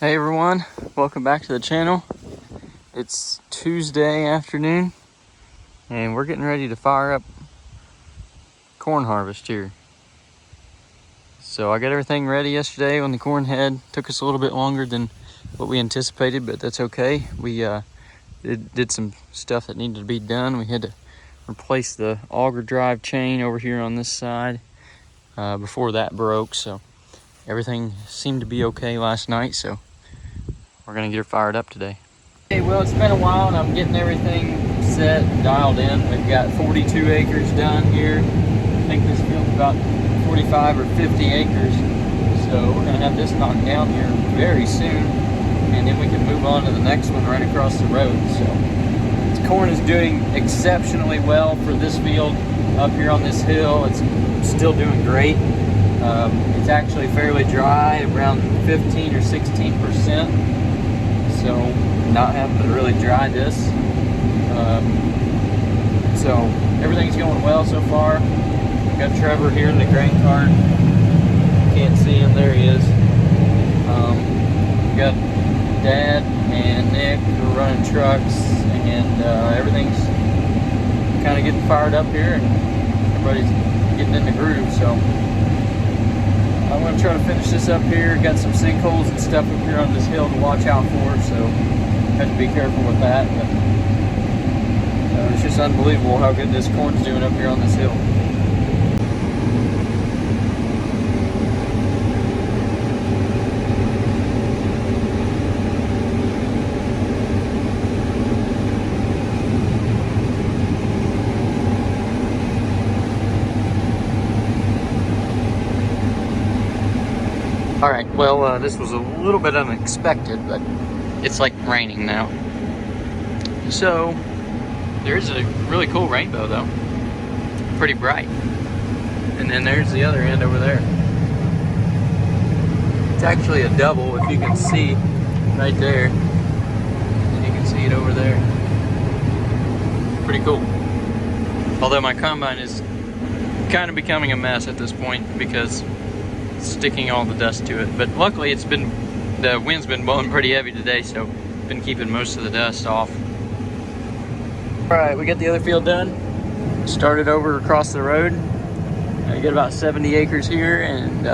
Hey everyone, welcome back to the channel. It's Tuesday afternoon and we're getting ready to fire up corn harvest here. So I got everything ready yesterday on the corn head. Took us a little bit longer than what we anticipated, but that's okay. We did some stuff that needed to be done. We had to replace the auger drive chain over here on this side before that broke, so everything seemed to be okay last night, so we're gonna get her fired up today. Hey, well, it's been a while and I'm getting everything set and dialed in. We've got 42 acres done here. I think this field's about 45 or 50 acres. So we're gonna have this knocked down here very soon, and then we can move on to the next one right across the road. So this corn is doing exceptionally well for this field up here on this hill. It's still doing great. It's actually fairly dry, around 15 or 16%. So not having to really dry this. So everything's going well so far. Got Trevor here in the grain cart. Can't see him, there he is. Got Dad and Nick who are running trucks, and everything's kind of getting fired up here and everybody's getting in the groove. So I'm going to try to finish this up here. Got some sinkholes and stuff up here on this hill to watch out for, so have to be careful with that. But it's just unbelievable how good this corn's doing up here on this hill. All right, well, this was a little bit unexpected, but it's like raining now. So there's a really cool rainbow though, pretty bright. And then there's the other end over there. It's actually a double, if you can see right there. And you can see it over there. Pretty cool. Although my combine is kind of becoming a mess at this point because sticking all the dust to it, but luckily the wind's been blowing pretty heavy today, so been keeping most of the dust off. All right, we got the other field done. Started over across the road. I got about 70 acres here, and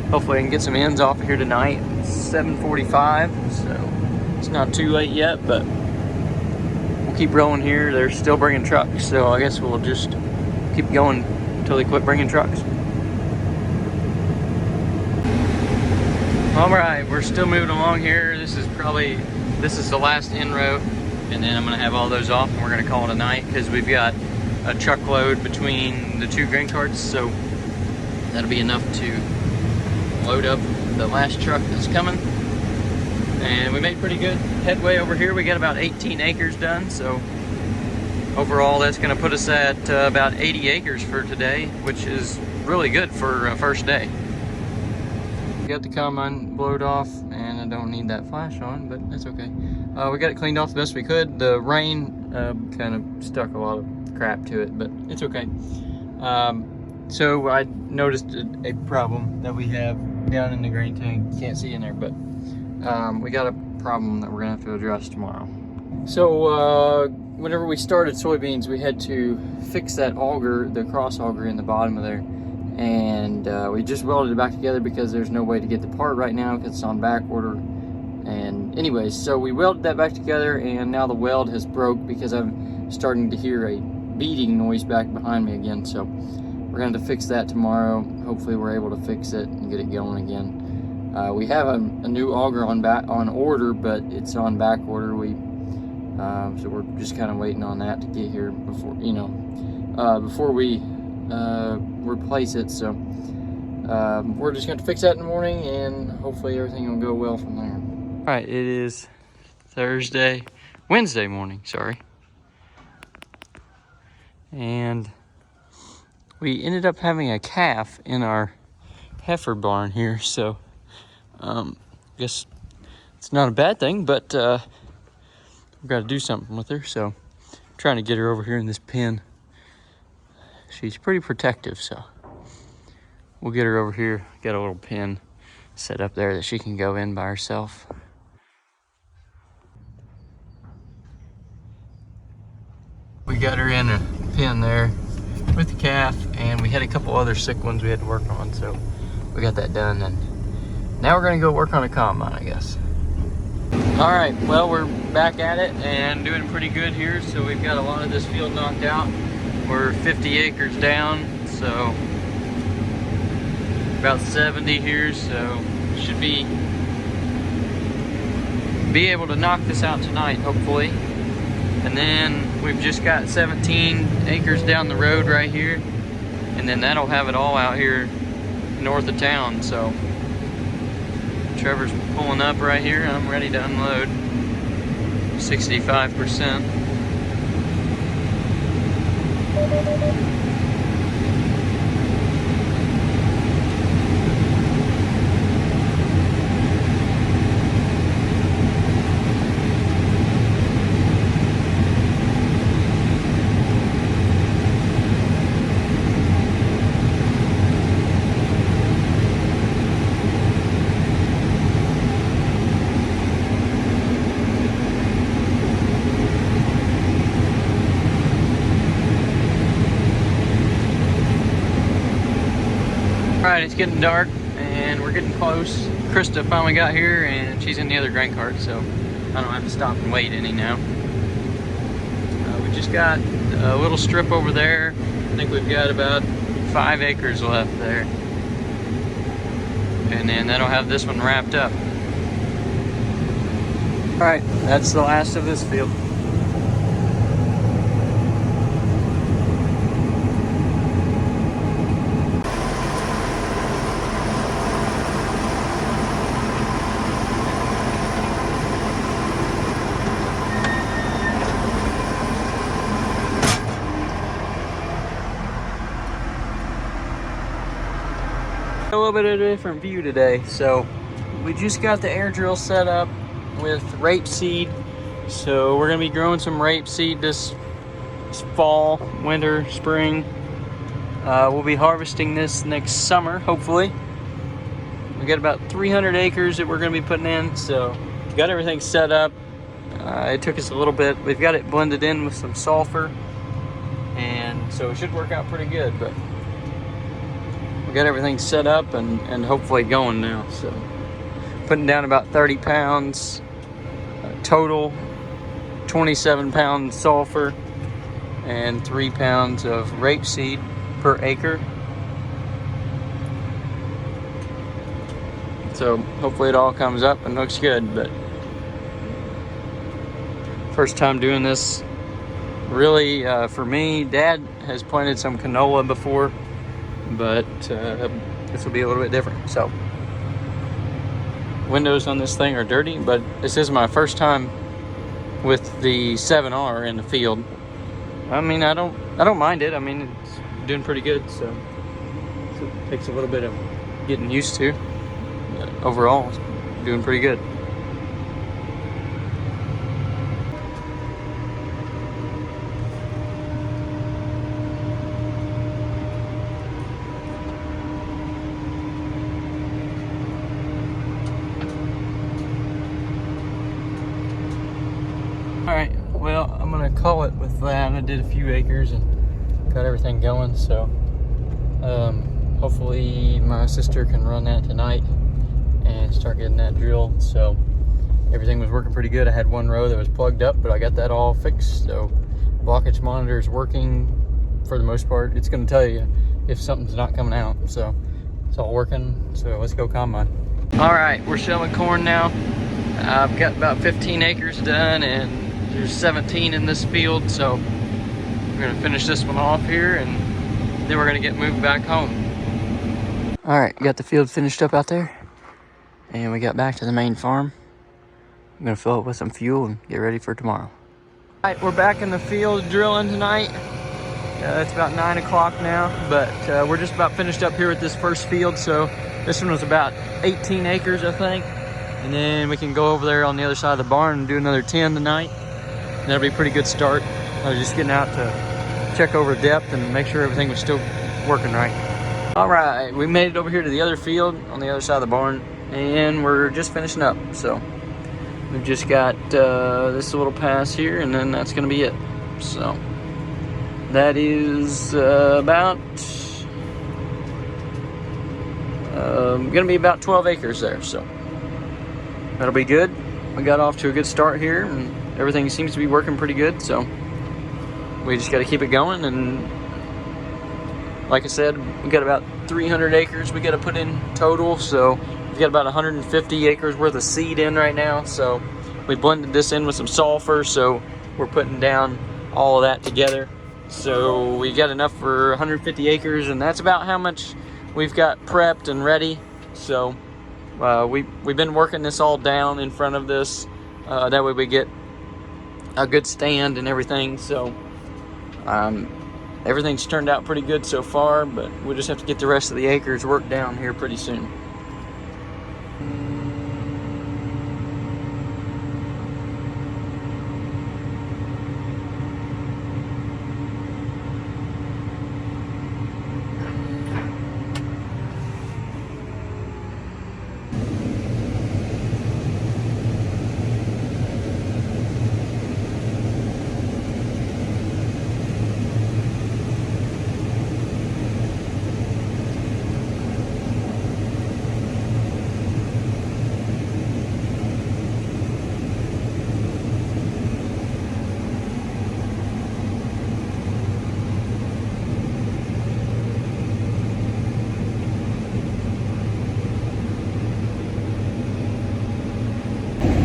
hopefully I can get some ends off of here tonight. It's 7:45, so it's not too late yet, but we'll keep rolling here. They're still bringing trucks, so I guess we'll just keep going until they quit bringing trucks. All right, we're still moving along here. This is the last end row, and then I'm gonna have all those off and we're gonna call it a night because we've got a truckload between the two grain carts, so that'll be enough to load up the last truck that's coming. And we made pretty good headway over here. We got about 18 acres done, so overall that's gonna put us at about 80 acres for today, which is really good for a first day. Got the combine blowed off, and I don't need that flash on, but that's okay. We got it cleaned off the best we could. The rain kind of stuck a lot of crap to it, but it's okay. So I noticed a problem that we have down in the grain tank. You can't see in there, but we got a problem that we're gonna have to address tomorrow. So whenever we started soybeans, we had to fix that auger, the cross auger in the bottom of there. And we just welded it back together because there's no way to get the part right now because it's on back order. And anyways, so we welded that back together, and now the weld has broke because I'm starting to hear a beating noise back behind me again. So we're going to fix that tomorrow. Hopefully we're able to fix it and get it going again. We have a new auger on order, but it's on back order. So we're just kind of waiting on that to get here before we replace it. So we're just going to fix that in the morning, and hopefully everything will go well from there. All right, it is Wednesday morning, sorry. And we ended up having a calf in our heifer barn here, so I guess it's not a bad thing, but we've got to do something with her. So I'm trying to get her over here in this pen. She's pretty protective, so we'll get her over here, get a little pen, set up there that she can go in by herself. We got her in a pen there with the calf, and we had a couple other sick ones we had to work on, so we got that done, and now we're gonna go work on a combine, I guess. All right, well, we're back at it and doing pretty good here. So we've got a lot of this field knocked out. We're 50 acres down, so about 70 here, so should be able to knock this out tonight, hopefully. And then we've just got 17 acres down the road right here, and then that'll have it all out here north of town. So Trevor's pulling up right here. I'm ready to unload. 65%. Alright, it's getting dark and we're getting close. Krista finally got here and she's in the other grain cart, so I don't have to stop and wait any now. We just got a little strip over there. I think we've got about 5 acres left there. And then that'll have this one wrapped up. Alright, that's the last of this field. A little bit of a different view today. So we just got the air drill set up with rapeseed, so we're gonna be growing some rapeseed this fall, winter, spring. We'll be harvesting this next summer, hopefully. We got about 300 acres that we're gonna be putting in, so we got everything set up. It took us a little bit. We've got it blended in with some sulfur, and so it should work out pretty good, but got everything set up and hopefully going now. So putting down about 30 pounds total, 27 pounds sulfur and 3 pounds of rapeseed per acre. So hopefully it all comes up and looks good. But first time doing this really for me. Dad has planted some canola before, but this will be a little bit different. So windows on this thing are dirty, but this is my first time with the 7R in the field. I mean, I don't mind it. I mean, it's doing pretty good, so it takes a little bit of getting used to, but overall it's doing pretty good. Alright, well, I'm gonna call it with that. I did a few acres and got everything going, so hopefully my sister can run that tonight and start getting that drilled. So everything was working pretty good. I had one row that was plugged up, but I got that all fixed. So blockage monitor is working for the most part. It's gonna tell you if something's not coming out, so it's all working. So let's go combine. Alright, we're shelling corn now. I've got about 15 acres done, and there's 17 in this field, so we're gonna finish this one off here and then we're gonna get moved back home. All right, got the field finished up out there and we got back to the main farm. I'm gonna fill it with some fuel and get ready for tomorrow. All right, we're back in the field drilling tonight. It's about 9 o'clock now, but we're just about finished up here with this first field. So this one was about 18 acres, I think. And then we can go over there on the other side of the barn and do another 10 tonight. And that'll be a pretty good start. I was just getting out to check over depth and make sure everything was still working right. All right, we made it over here to the other field on the other side of the barn. and we're just finishing up. So we've just got this little pass here, and then that's gonna be it. So that is about gonna be about 12 acres there, so that'll be good. We got off to a good start here, and everything seems to be working pretty good, so we just got to keep it going. And like I said, we got about 300 acres we got to put in total, so we've got about 150 acres worth of seed in right now. So we blended this in with some sulfur, so we're putting down all of that together. So we got enough for 150 acres, and that's about how much we've got prepped and ready. So we've been working this all down in front of this. That way we get a good stand and everything. So everything's turned out pretty good so far, but we'll just have to get the rest of the acres worked down here pretty soon.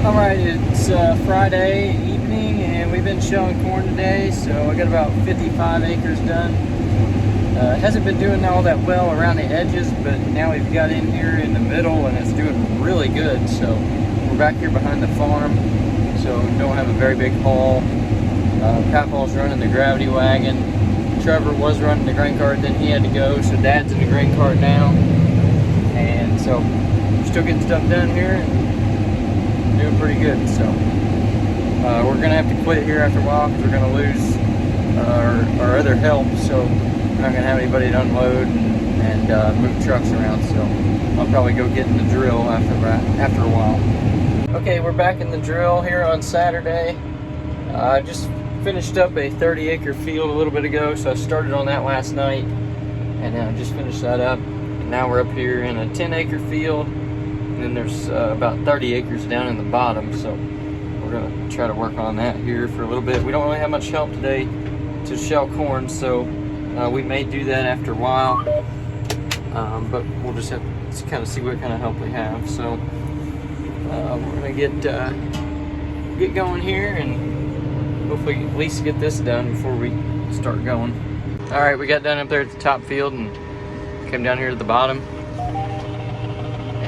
Alright, it's Friday evening, and we've been shelling corn today, so I got about 55 acres done. It hasn't been doing all that well around the edges, but now we've got in here in the middle, and it's doing really good. So we're back here behind the farm, so we don't have a very big haul. Papaw's running the gravity wagon. Trevor was running the grain cart, then he had to go, so Dad's in the grain cart now. And so we're still getting stuff done here. Doing pretty good, so we're gonna have to quit here after a while because we're gonna lose our other help, so we're not gonna have anybody to unload and move trucks around. So I'll probably go get in the drill after a while. Okay, we're back in the drill here on Saturday. I just finished up a 30-acre field a little bit ago, so I started on that last night, and I just finished that up. And now we're up here in a 10-acre field. And then there's about 30 acres down in the bottom, so we're gonna try to work on that here for a little bit. We don't really have much help today to shell corn, so we may do that after a while, but we'll just have to kind of see what kind of help we have. So we're gonna get going here and hopefully at least get this done before we start going. All right, we got done up there at the top field and came down here to the bottom.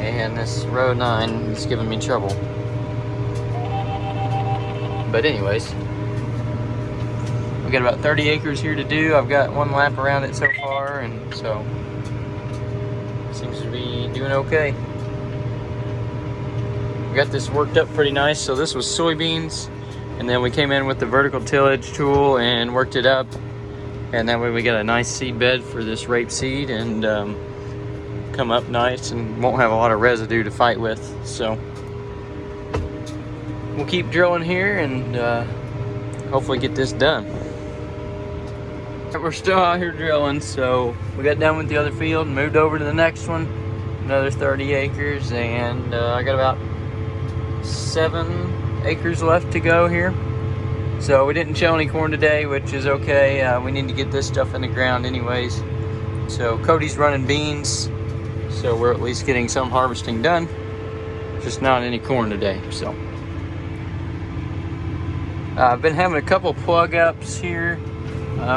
And this row 9 is giving me trouble. But anyways, we got about 30 acres here to do. I've got one lap around it so far, and so seems to be doing okay. We got this worked up pretty nice. So this was soybeans, and then we came in with the vertical tillage tool and worked it up, and that way we got a nice seed bed for this rapeseed, and come up nice and won't have a lot of residue to fight with. So we'll keep drilling here and hopefully get this done. We're still out here drilling, so we got done with the other field and moved over to the next one, another 30 acres, and I got about 7 acres left to go here. So we didn't shell any corn today, which is okay. We need to get this stuff in the ground anyways. So Cody's running beans, so we're at least getting some harvesting done, just not any corn today. So I've been having a couple plug ups here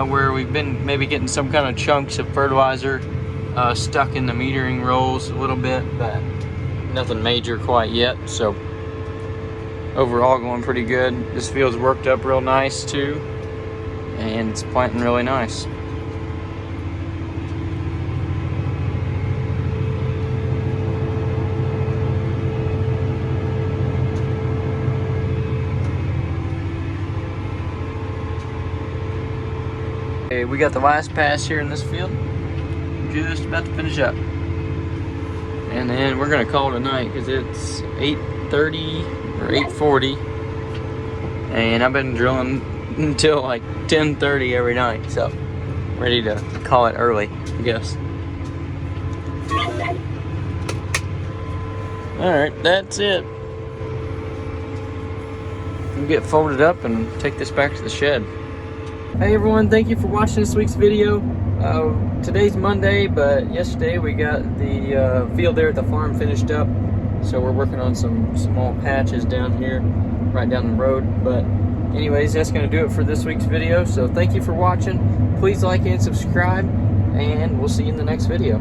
where we've been maybe getting some kind of chunks of fertilizer stuck in the metering rolls a little bit, but nothing major quite yet. So overall going pretty good. This field's worked up real nice too, and it's planting really nice. Okay, we got the last pass here in this field. Just about to finish up. And then we're gonna call it a night because it's 8:30 or 8:40, and I've been drilling until like 10:30 every night, so ready to call it early, I guess. Alright, that's it. We'll get folded up and take this back to the shed. Hey everyone, thank you for watching this week's video. Today's Monday, but yesterday we got the field there at the farm finished up. So we're working on some small patches down here, right down the road. But anyways, that's going to do it for this week's video. So thank you for watching. Please like and subscribe, and we'll see you in the next video.